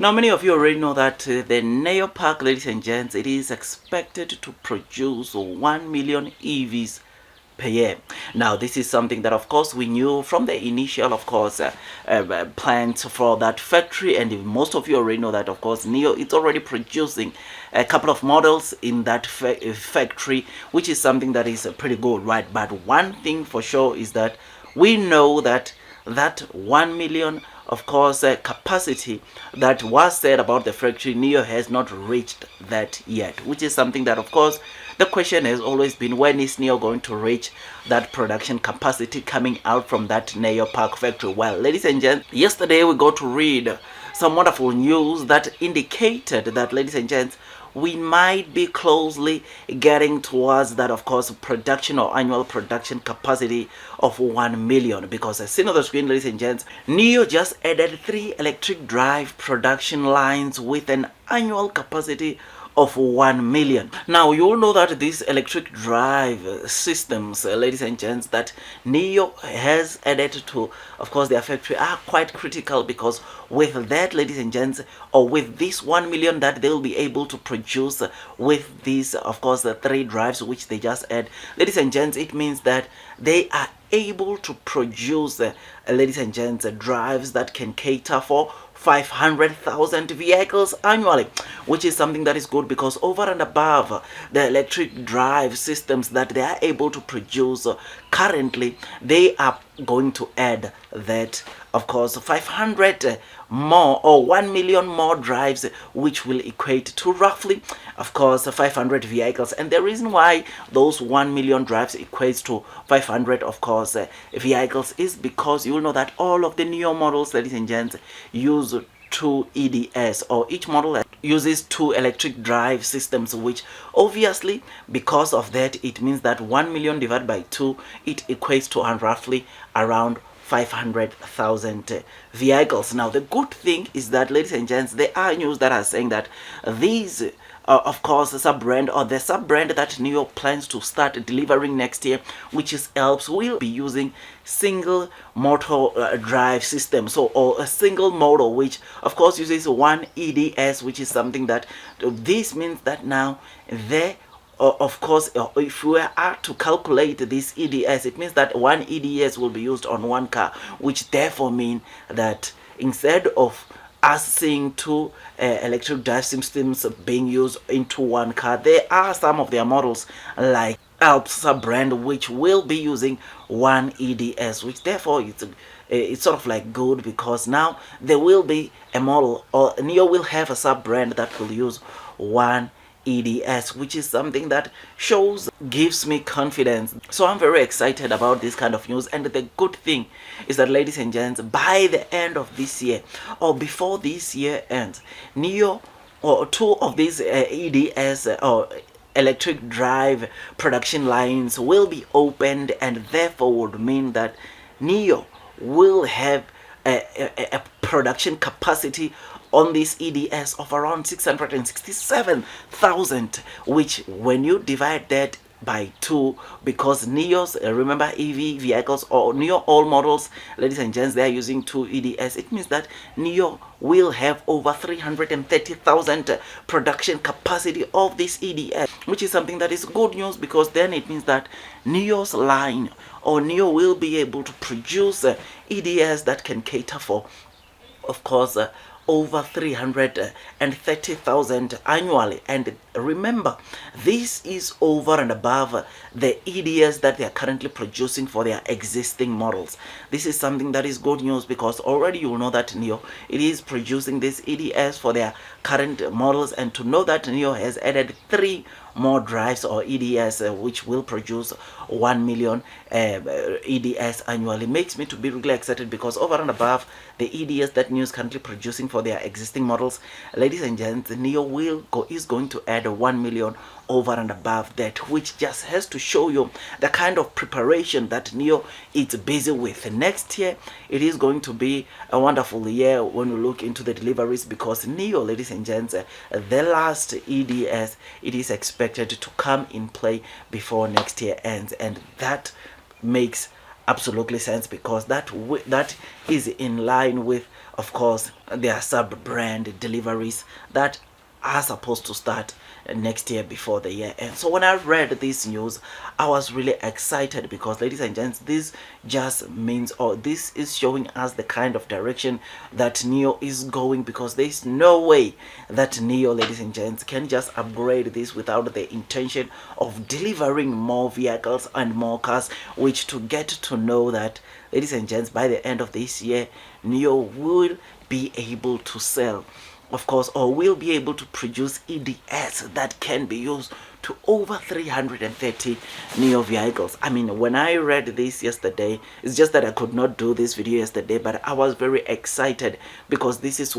Now, many of you already know that the Neo Park, ladies and gents, it is expected to produce 1 million EVs per year. Now, this is something that, of course, we knew from the initial, of course, plans for that factory, and most of you already know that, of course, Neo is already producing a couple of models in that factory, which is something that is pretty good, right? But one thing for sure is that we know that 1 million, of course, capacity that was said about the factory, Neo has not reached that yet, which is something that, of course, the question has always been, when is Neo going to reach that production capacity coming out from that Neo Park factory? Well, ladies and gents, yesterday we got to read some wonderful news that indicated that, ladies and gents, we might be closely getting towards that, of course, production or annual production capacity of 1 million, because as seen on the screen, ladies and gents, Neo just added 3 electric drive production lines with an annual capacity of 1 million. Now, you all know that these electric drive systems, ladies and gents, that Neo has added to, of course, their factory are quite critical, because with that, ladies and gents, or with this 1 million that they'll be able to produce with these, of course, the 3 drives which they just add, ladies and gents, it means that they are able to produce, ladies and gents, drives that can cater for 500,000 vehicles annually, which is something that is good, because over and above the electric drive systems that they are able to produce currently, they are going to add that, of course, 500 more or 1 million more drives, which will equate to roughly, of course, 500 vehicles. And the reason why those 1 million drives equates to 500, of course, vehicles is because you will know that all of the Neo models, ladies and gents, use 2 EDS, or each model uses 2 electric drive systems, which obviously, because of that, it means that 1 million divided by 2, it equates to roughly around 500,000 vehicles. Now, the good thing is that, ladies and gents, there are news that are saying that these of course, sub-brand, or the sub-brand that Neo plans to start delivering next year, which is Alps, will be using single motor drive system, so, or a single motor, which of course uses 1 EDS, which is something that this means that now they, of course, if we are to calculate this EDS, it means that 1 EDS will be used on 1 car, which therefore mean that instead of us seeing 2 electric drive systems being used into 1 car, there are some of their models like Alps sub-brand which will be using 1 EDS, which therefore it's sort of like good, because now there will be a model, or Neo will have a sub-brand that will use 1 EDS, which is something that gives me confidence. So I'm very excited about this kind of news. And the good thing is that, ladies and gents, by the end of this year, or before this year ends, Neo, or 2 of these EDS or electric drive production lines will be opened, and therefore would mean that Neo will have a production capacity on this EDS of around 667,000, which when you divide that by 2, because Neo's, remember, EV vehicles or Neo all models, ladies and gents, they are using 2 EDS. It means that Neo will have over 330,000 production capacity of this EDS, which is something that is good news, because then it means that Neo's line, or Neo, will be able to produce EDS that can cater for, of course, over 330,000 annually. And remember, this is over and above the EDS that they are currently producing for their existing models. This is something that is good news, because already you will know that Neo, it is producing this EDS for their current models, and to know that Neo has added 3 more drives or EDS which will produce 1 million EDS annually makes me to be really excited, because over and above the EDS that Neo is currently producing for their existing models, ladies and gents, Neo is going to add 1 million over and above that, which just has to show you the kind of preparation that Neo is busy with. Next year, it is going to be a wonderful year when we look into the deliveries, because Neo, ladies and gents, the last EDS, it is expected to come in play before next year ends, and that makes absolutely sense, because that is in line with, of course, their sub-brand deliveries that are supposed to start next year before the year ends. So when I read this news, I was really excited because, ladies and gents, this just means, or this is showing us the kind of direction that NIO is going, because there is no way that NIO, ladies and gents, can just upgrade this without the intention of delivering more vehicles and more cars, which to get to know that, ladies and gents, by the end of this year, NIO will be able to sell, of course, or will be able to produce EDS that can be used to over 330 NIO vehicles. I mean, when I read this yesterday, it's just that I could not do this video yesterday, but I was very excited because this is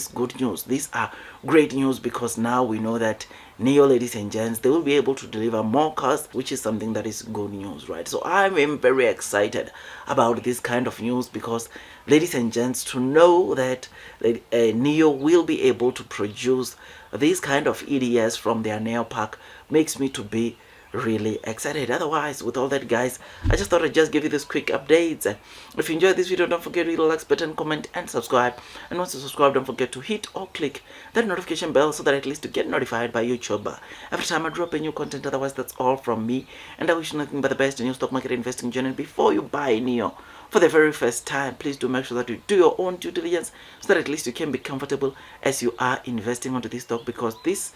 good news. These are great news, because now we know that NIO, ladies and gents, they will be able to deliver more cars, which is something that is good news, right? So I am very excited about this kind of news, because, ladies and gents, to know that NIO will be able to produce these kind of EDS from their NIO park makes me to be really excited. Otherwise, with all that, guys, I just thought I'd just give you this quick updates. If you enjoyed this video, don't forget to hit the like button, comment and subscribe. And once you subscribe, don't forget to hit or click that notification bell, so that at least you get notified by YouTube every time I drop a new content. Otherwise, that's all from me, and I wish you nothing but the best in your stock market investing journey. Before you buy NIO for the very first time, please do make sure that you do your own due diligence, so that at least you can be comfortable as you are investing onto this stock, because this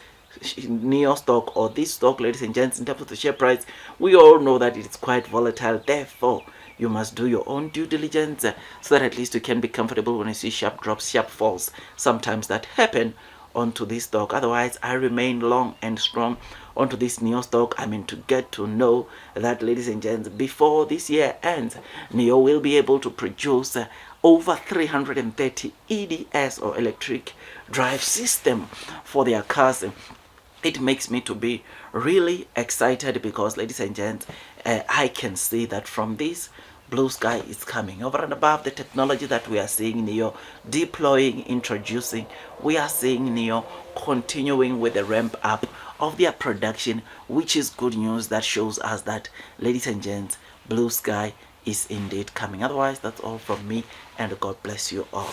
NIO stock, or this stock, ladies and gents, in terms of the share price, we all know that it's quite volatile. Therefore, you must do your own due diligence, so that at least you can be comfortable when you see sharp drops, sharp falls, sometimes that happen onto this stock. Otherwise, I remain long and strong onto this NIO stock. I mean, to get to know that, ladies and gents, before this year ends, NIO will be able to produce over 330 EDS, or electric drive system, for their cars. It makes me to be really excited, because, ladies and gents, I can see that from this, blue sky is coming. Over and above the technology that we are seeing NIO deploying, introducing, we are seeing NIO continuing with the ramp up of their production, which is good news. That shows us that, ladies and gents, blue sky is indeed coming. Otherwise, that's all from me, and God bless you all.